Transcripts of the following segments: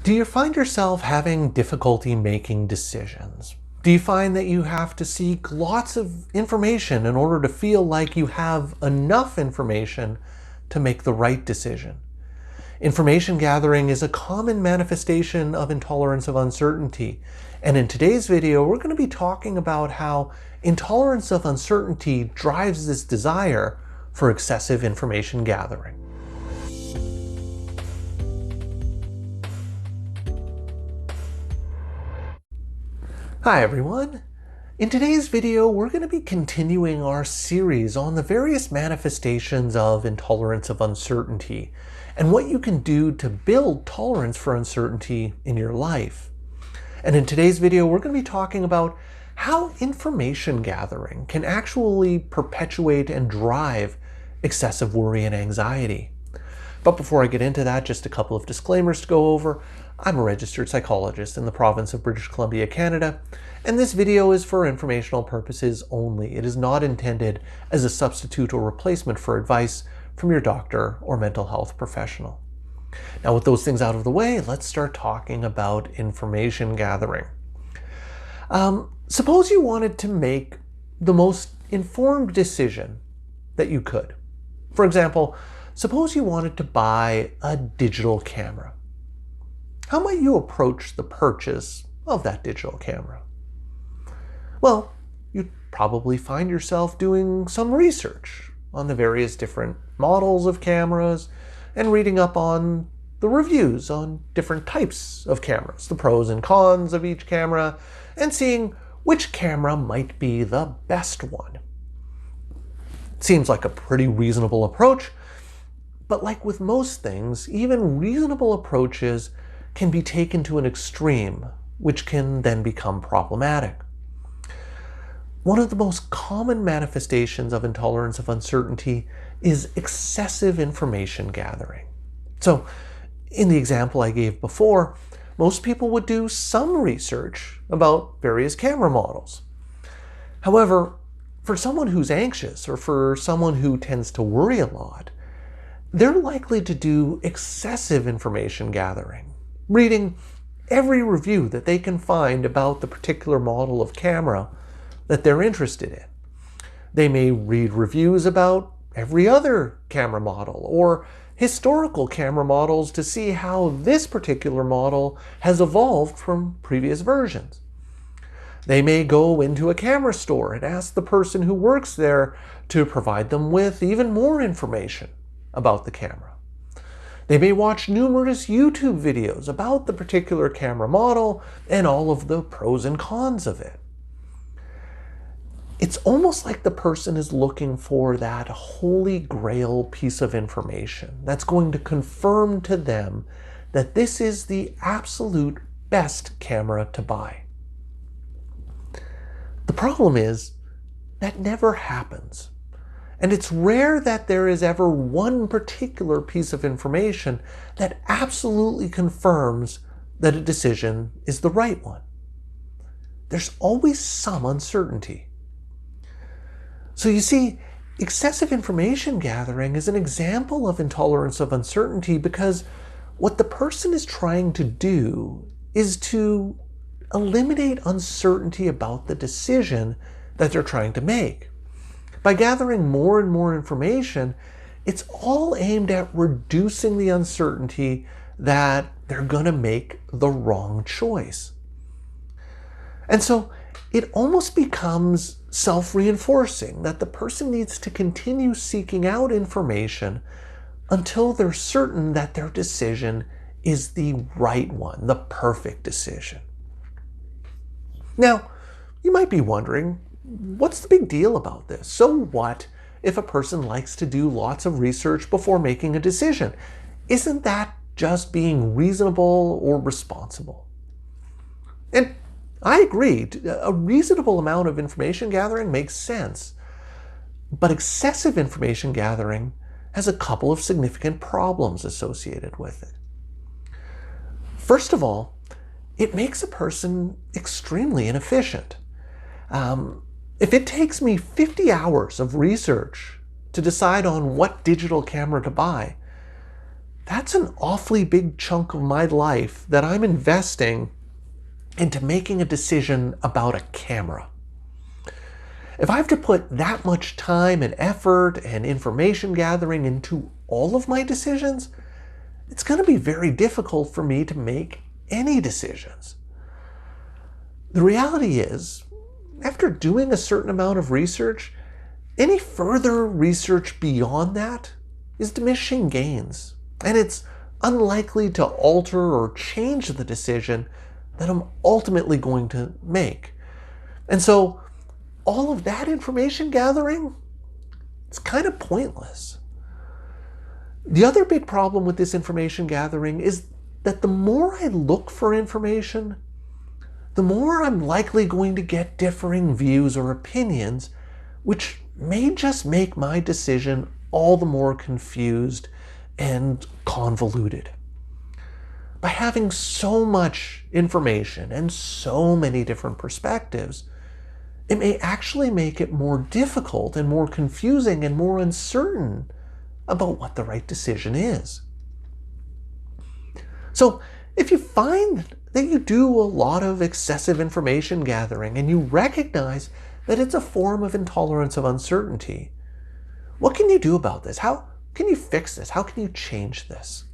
Do you find yourself having difficulty making decisions? Do you find that you have to seek lots of information in order to feel like you have enough information to make the right decision? Information gathering is a common manifestation of intolerance of uncertainty. And in today's video, we're going to be talking about how intolerance of uncertainty drives this desire for excessive information gathering. Hi everyone! In today's video, we're going to be continuing our series on the various manifestations of intolerance of uncertainty and what you can do to build tolerance for uncertainty in your life. And in today's video, we're going to be talking about how information gathering can actually perpetuate and drive excessive worry and anxiety. But before I get into that, just a couple of disclaimers to go over. I'm a registered psychologist in the province of British Columbia, Canada, and this video is for informational purposes only. It is not intended as a substitute or replacement for advice from your doctor or mental health professional. Now, with those things out of the way, let's start talking about information gathering. Suppose you wanted to make the most informed decision that you could. For example, suppose you wanted to buy a digital camera. How might you approach the purchase of that digital camera? Well, you'd probably find yourself doing some research on the various different models of cameras and reading up on the reviews on different types of cameras, the pros and cons of each camera, and seeing which camera might be the best one. Seems like a pretty reasonable approach, but like with most things, even reasonable approaches can be taken to an extreme, which can then become problematic. One of the most common manifestations of intolerance of uncertainty is excessive information gathering. So, in the example I gave before, most people would do some research about various camera models. However, for someone who's anxious or for someone who tends to worry a lot, they're likely to do excessive information gathering, reading every review that they can find about the particular model of camera that they're interested in. They may read reviews about every other camera model or historical camera models to see how this particular model has evolved from previous versions. They may go into a camera store and ask the person who works there to provide them with even more information about the camera. They may watch numerous YouTube videos about the particular camera model and all of the pros and cons of it. It's almost like the person is looking for that holy grail piece of information that's going to confirm to them that this is the absolute best camera to buy. The problem is that never happens. And it's rare that there is ever one particular piece of information that absolutely confirms that a decision is the right one. There's always some uncertainty. So you see, excessive information gathering is an example of intolerance of uncertainty because what the person is trying to do is to eliminate uncertainty about the decision that they're trying to make. By gathering more and more information, it's all aimed at reducing the uncertainty that they're going to make the wrong choice. And so it almost becomes self-reinforcing that the person needs to continue seeking out information until they're certain that their decision is the right one, the perfect decision. Now, you might be wondering, what's the big deal about this? So what if a person likes to do lots of research before making a decision? Isn't that just being reasonable or responsible? And I agree, a reasonable amount of information gathering makes sense. But excessive information gathering has a couple of significant problems associated with it. First of all, it makes a person extremely inefficient. If it takes me 50 hours of research to decide on what digital camera to buy, that's an awfully big chunk of my life that I'm investing into making a decision about a camera. If I have to put that much time and effort and information gathering into all of my decisions, it's going to be very difficult for me to make any decisions. The reality is, after doing a certain amount of research, any further research beyond that is diminishing gains, and it's unlikely to alter or change the decision that I'm ultimately going to make. And so all of that information gathering, it's kind of pointless. The other big problem with this information gathering is that the more I look for information, the more I'm likely going to get differing views or opinions, which may just make my decision all the more confused and convoluted. By having so much information and so many different perspectives, it may actually make it more difficult and more confusing and more uncertain about what the right decision is. So if you find that you do a lot of excessive information gathering and you recognize that it's a form of intolerance of uncertainty, what can you do about this? How can you fix this? How can you change this?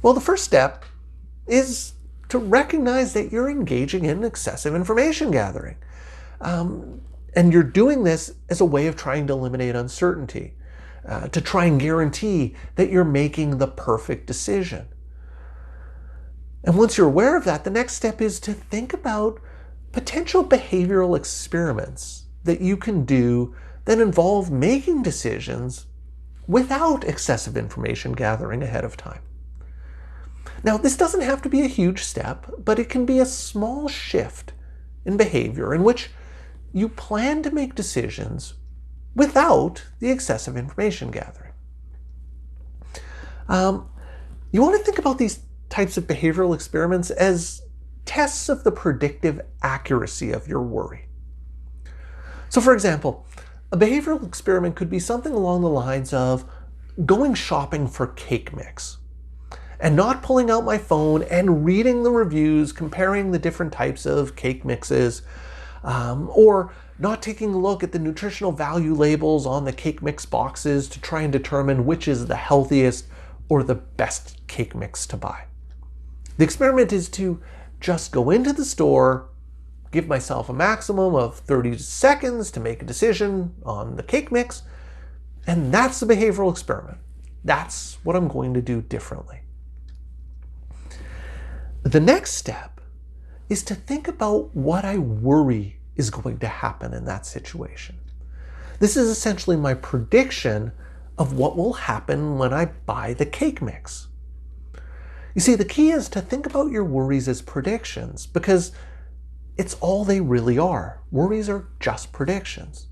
Well, the first step is to recognize that you're engaging in excessive information gathering. And you're doing this as a way of trying to eliminate uncertainty, to try and guarantee that you're making the perfect decision. And once you're aware of that, the next step is to think about potential behavioral experiments that you can do that involve making decisions without excessive information gathering ahead of time. Now, this doesn't have to be a huge step, but it can be a small shift in behavior in which you plan to make decisions without the excessive information gathering. You want to think about these types of behavioral experiments as tests of the predictive accuracy of your worry. So for example, a behavioral experiment could be something along the lines of going shopping for cake mix and not pulling out my phone and reading the reviews, comparing the different types of cake mixes, or not taking a look at the nutritional value labels on the cake mix boxes to try and determine which is the healthiest or the best cake mix to buy. The experiment is to just go into the store, give myself a maximum of 30 seconds to make a decision on the cake mix, and that's the behavioral experiment. That's what I'm going to do differently. The next step is to think about what I worry is going to happen in that situation. This is essentially my prediction of what will happen when I buy the cake mix. You see, the key is to think about your worries as predictions because it's all they really are. Worries are just predictions.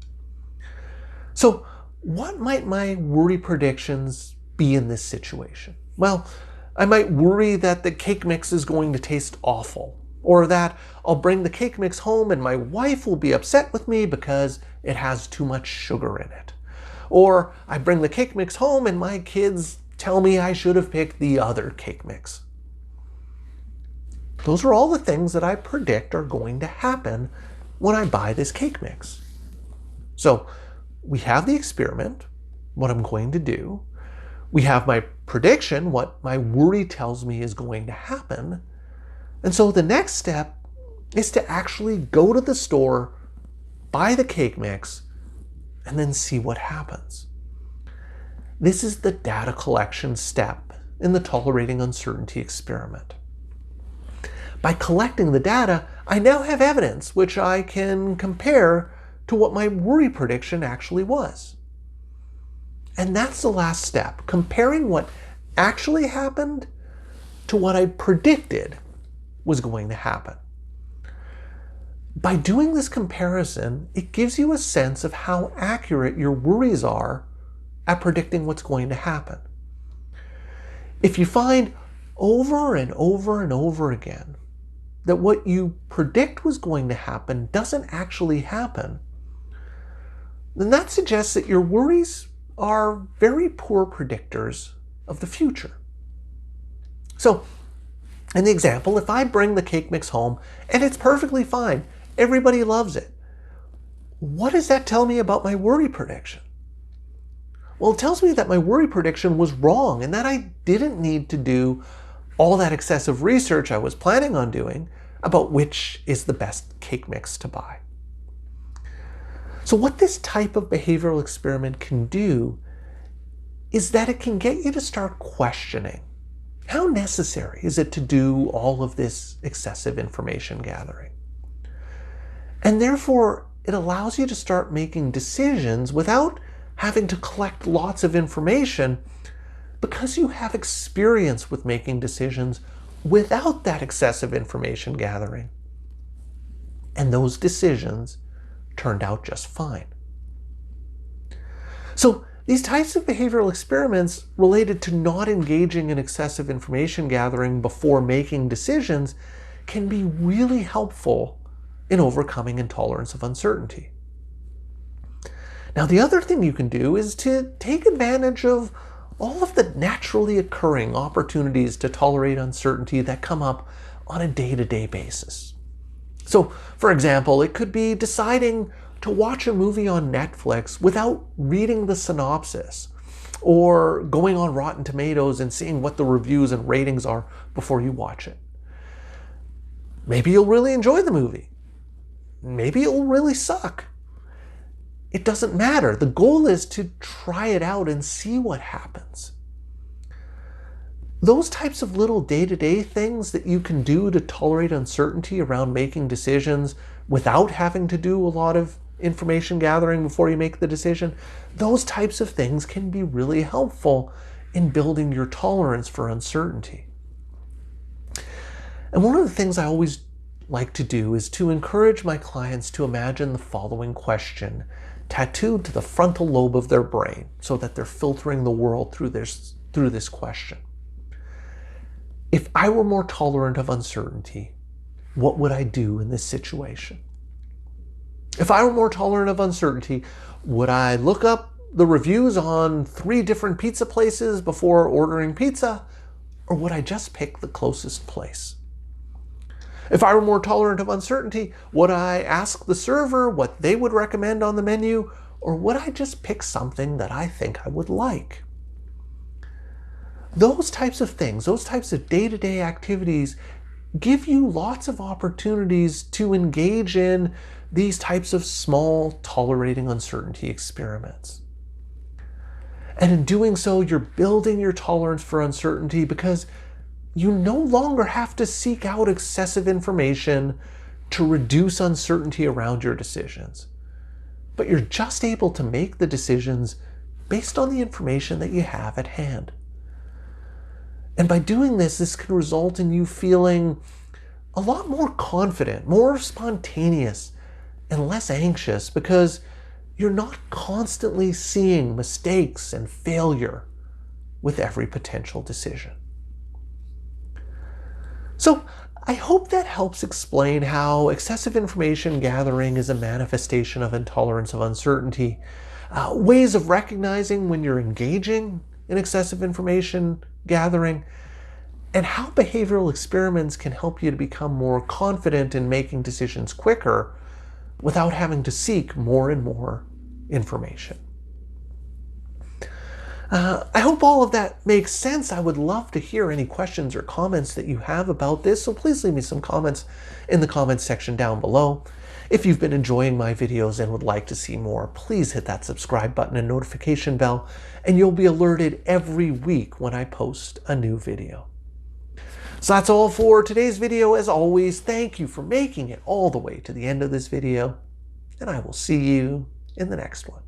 So what might my worry predictions be in this situation? Well, I might worry that the cake mix is going to taste awful, or that I'll bring the cake mix home and my wife will be upset with me because it has too much sugar in it. Or I bring the cake mix home and my kids tell me I should have picked the other cake mix. Those are all the things that I predict are going to happen when I buy this cake mix. So we have the experiment, what I'm going to do. We have my prediction, what my worry tells me is going to happen. And so the next step is to actually go to the store, buy the cake mix, and then see what happens. This is the data collection step in the tolerating uncertainty experiment. By collecting the data, I now have evidence which I can compare to what my worry prediction actually was. And that's the last step, comparing what actually happened to what I predicted was going to happen. By doing this comparison, it gives you a sense of how accurate your worries are at predicting what's going to happen. If you find over and over and over again that what you predict was going to happen doesn't actually happen, then that suggests that your worries are very poor predictors of the future. So, in the example, if I bring the cake mix home and it's perfectly fine, everybody loves it, what does that tell me about my worry prediction? Well, it tells me that my worry prediction was wrong and that I didn't need to do all that excessive research I was planning on doing about which is the best cake mix to buy. So what this type of behavioral experiment can do is that it can get you to start questioning, how necessary is it to do all of this excessive information gathering? And therefore, it allows you to start making decisions without having to collect lots of information, because you have experience with making decisions without that excessive information gathering. And those decisions turned out just fine. So these types of behavioral experiments related to not engaging in excessive information gathering before making decisions can be really helpful in overcoming intolerance of uncertainty. Now, the other thing you can do is to take advantage of all of the naturally occurring opportunities to tolerate uncertainty that come up on a day-to-day basis. So, for example, it could be deciding to watch a movie on Netflix without reading the synopsis, or going on Rotten Tomatoes and seeing what the reviews and ratings are before you watch it. Maybe you'll really enjoy the movie. Maybe it'll really suck. It doesn't matter. The goal is to try it out and see what happens. Those types of little day-to-day things that you can do to tolerate uncertainty around making decisions without having to do a lot of information gathering before you make the decision, those types of things can be really helpful in building your tolerance for uncertainty. And one of the things I always like to do is to encourage my clients to imagine the following question tattooed to the frontal lobe of their brain so that they're filtering the world through this question. If I were more tolerant of uncertainty, what would I do in this situation? If I were more tolerant of uncertainty, would I look up the reviews on 3 different pizza places before ordering pizza, or would I just pick the closest place? If I were more tolerant of uncertainty, would I ask the server what they would recommend on the menu, or would I just pick something that I think I would like? Those types of things, those types of day-to-day activities give you lots of opportunities to engage in these types of small, tolerating uncertainty experiments. And in doing so, you're building your tolerance for uncertainty because you no longer have to seek out excessive information to reduce uncertainty around your decisions, but you're just able to make the decisions based on the information that you have at hand. And by doing this, this can result in you feeling a lot more confident, more spontaneous, and less anxious because you're not constantly seeing mistakes and failure with every potential decision. So I hope that helps explain how excessive information gathering is a manifestation of intolerance of uncertainty, ways of recognizing when you're engaging in excessive information gathering, and how behavioral experiments can help you to become more confident in making decisions quicker without having to seek more and more information. I hope all of that makes sense. I would love to hear any questions or comments that you have about this, so please leave me some comments in the comments section down below. If you've been enjoying my videos and would like to see more, please hit that subscribe button and notification bell, and you'll be alerted every week when I post a new video. So that's all for today's video. As always, thank you for making it all the way to the end of this video, and I will see you in the next one.